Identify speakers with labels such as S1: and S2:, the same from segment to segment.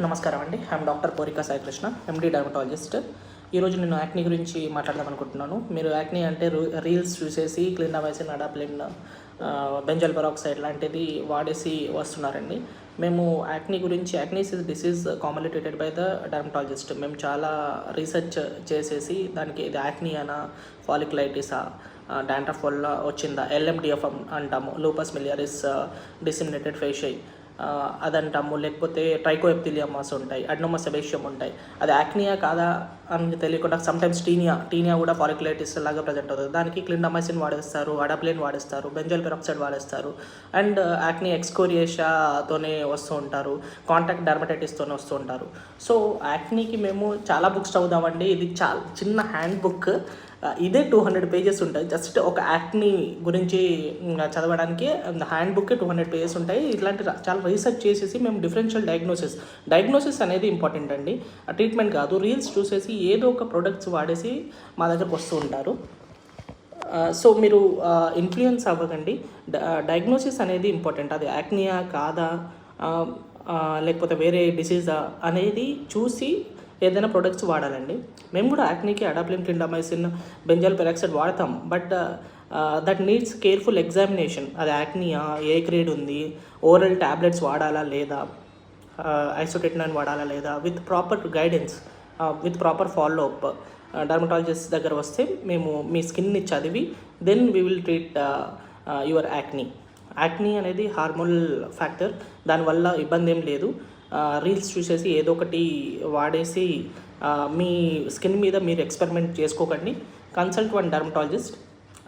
S1: నమస్కారం అండి. I'm doctor Korika Saikrishna, MD dermatologist. ఈరోజు నేను యాక్నీ గురించి మాట్లాడదాం అనుకుంటున్నాను. మీరు యాక్నీ అంటే రీల్స్ చూసేసి క్లిండామైసిన్, అడాప్లిన్, బెంజాల్ పెరాక్సైడ్ లాంటిది వాడేసి వస్తున్నారండి. మేము యాక్నీ గురించి, acne disease commonly treated by the dermatologist. మేము చాలా రీసెర్చ్ చేసేసి దానికి ఇది యాక్నీ అనా, ఫాలిక్యులైటిసా, డాండ్రఫ్ వల్ల వచ్చిందా, ఎల్ఎండిఎఫ్ అంటాము, లూపస్ మిలియరిస్ డిసిమినేటెడ్ ఫేషియై అదంటాము, లేకపోతే ట్రైకోఎప్థీలియమాస్ ఉంటాయి, అడ్నోమస్ సెబేషియం ఉంటాయి. అది యాక్నియా కాదా అని తెలియకుండా సమ్టైమ్స్ టీనియా కూడా ఫాలిక్యులైటిస్ లాగా ప్రజెంట్ అవుతుంది. దానికి క్లిండామైసిన్ వాడేస్తారు, అడాప్లిన్ వాడేస్తారు, బెంజాల్ పెరాక్సైడ్ వాడేస్తారు. అండ్ యాక్నీ ఎక్స్కోరియేషాతోనే వస్తూ ఉంటారు, కాంటాక్ట్ డర్మటైటిస్తోనే వస్తూ ఉంటారు. సో యాక్నీకి మేము చాలా బుక్స్ చదువుదామండి. ఇది చాలా చిన్న హ్యాండ్ బుక్, ఇదే 200 పేజెస్ ఉంటాయి. జస్ట్ ఒక యాక్నీ గురించి చదవడానికి హ్యాండ్ బుక్ 200 పేజెస్ ఉంటాయి. ఇట్లాంటి చాలా రీసెర్చ్ చేసేసి మేము డిఫరెన్షియల్ డయాగ్నోసిస్ అనేది ఇంపార్టెంట్ అండి, ట్రీట్మెంట్ కాదు. రీల్స్ చూసేసి ఏదో ఒక ప్రొడక్ట్స్ వాడేసి మా దగ్గరకు వస్తూ ఉంటారు. సో మీరు ఇన్ఫ్లుయెన్స్ అవ్వకండి. డయాగ్నోసిస్ అనేది ఇంపార్టెంట్. అది యాక్నియా కాదా, లేకపోతే వేరే డిసీజా అనేది చూసి ఏదైనా ప్రొడక్ట్స్ వాడాలండి. మేము కూడా యాక్నీకి అడాప్లిన్, క్లిండామైసిన్, బెంజాల్ పెరాక్సైడ్ వాడతాం. But that needs careful examination. అది యాక్నియా, ఏ గ్రేడ్ ఉంది, ఓరల్ ట్యాబ్లెట్స్ వాడాలా లేదా, ఐసోటెట్నాన్ వాడాలా లేదా, with proper guidance, with proper follow up. Dermatologist దగ్గర వస్తే మేము మీ స్కిన్ని చదివి then we will treat your acne అనేది హార్మోనల్ ఫ్యాక్టర్, దానివల్ల ఇబ్బంది ఏం లేదు. రీల్స్ చూసేసి ఏదో ఒకటి వాడేసి మీ స్కిన్ మీద మీరు ఎక్స్పెరిమెంట్ చేసుకోకండి. Consult one dermatologist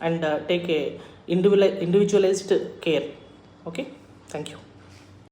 S1: and take a individualised care. Okay, thank you.